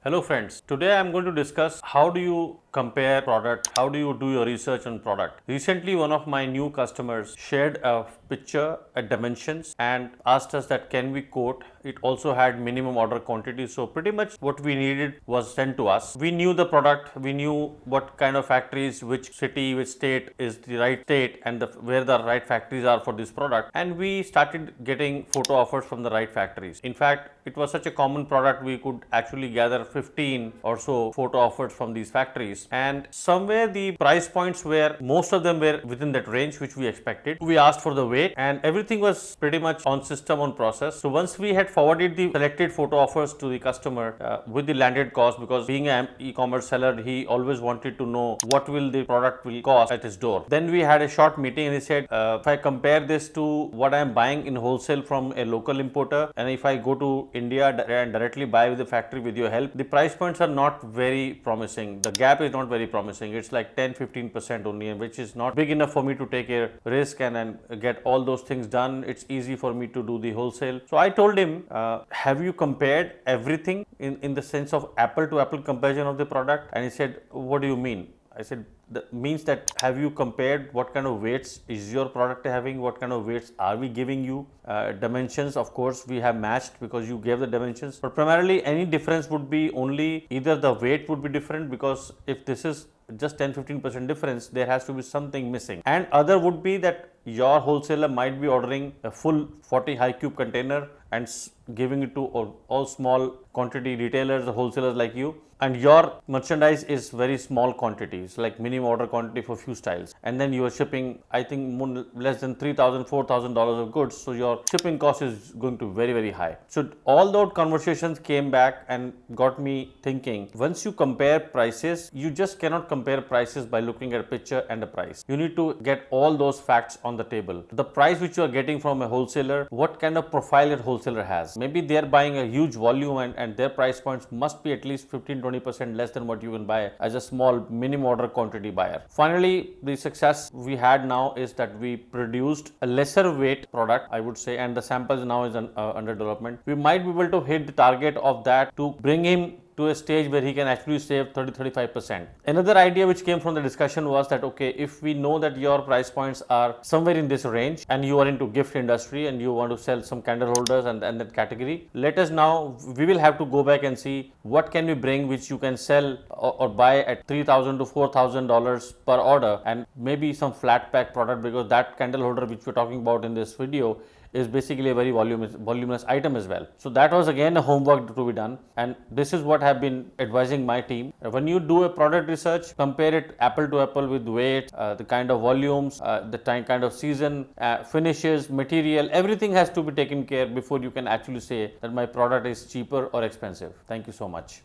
Hello friends, today I am going to discuss how do you compare product, how do you do your research on product. Recently one of my new customers shared a picture at dimensions and asked us that can we quote. It also had minimum order quantity, so pretty much what we needed was sent to us. We knew the product, we knew what kind of factories, which city, which state is the right state and where the right factories are for this product, and we started getting photo offers from the right factories. In fact, it was such a common product we could actually gather 15 or so photo offers from these factories, and somewhere the price points were, most of them were within that range which we expected. We asked for the weight and everything was pretty much on system, on process. So once we had forwarded the selected photo offers to the customer with the landed cost, because being an e-commerce seller, he always wanted to know what will the product will cost at his door. Then we had a short meeting and he said, if I compare this to what I am buying in wholesale from a local importer, and if I go to India and directly buy with the factory with your help, the price points are not very promising. The gap is not very promising. It's like 10-15% only, which is not big enough for me to take a risk and get all those things done. It's easy for me to do the wholesale. So I told him, have you compared everything in the sense of apple to apple comparison of the product? And he said, what do you mean? I said, that means that have you compared what kind of weights is your product having, what kind of weights are we giving you, dimensions of course we have matched because you gave the dimensions, but primarily any difference would be only either the weight would be different, because if this is just 10-15% difference, there has to be something missing, and other would be that your wholesaler might be ordering a full 40 high cube container and giving it to all small quantity retailers, wholesalers like you, and your merchandise is very small quantities, like minimum order quantity for few styles, and then you are shipping I think less than $3,000-4,000 of goods, so your shipping cost is going to be very high. So all those conversations came back and got me thinking, once you compare prices, you just cannot compare prices by looking at a picture and a price. You need to get all those facts on the table. The price which you are getting from a wholesaler, what kind of profile a wholesaler has. Maybe they are buying a huge volume and their price points must be at least 15-20% less than what you can buy as a small minimum order quantity buyer. Finally, the success we had now is that we produced a lesser weight product, I would say, and the samples now is under development. We might be able to hit the target of that to bring him to a stage where he can actually save 30-35%. Another idea which came from the discussion was that, okay, if we know that your price points are somewhere in this range and you are into gift industry and you want to sell some candle holders and that category, let us now, we will have to go back and see what can we bring which you can sell or buy at $3,000 to $4,000 per order, and maybe some flat pack product, because that candle holder which we're talking about in this video is basically a very voluminous item as well. So that was again a homework to be done, and this is what I have been advising my team. When you do a product research, compare it apple to apple with weight, the kind of volumes, the kind of season, finishes, material, everything has to be taken care before you can actually say that my product is cheaper or expensive. Thank you so much.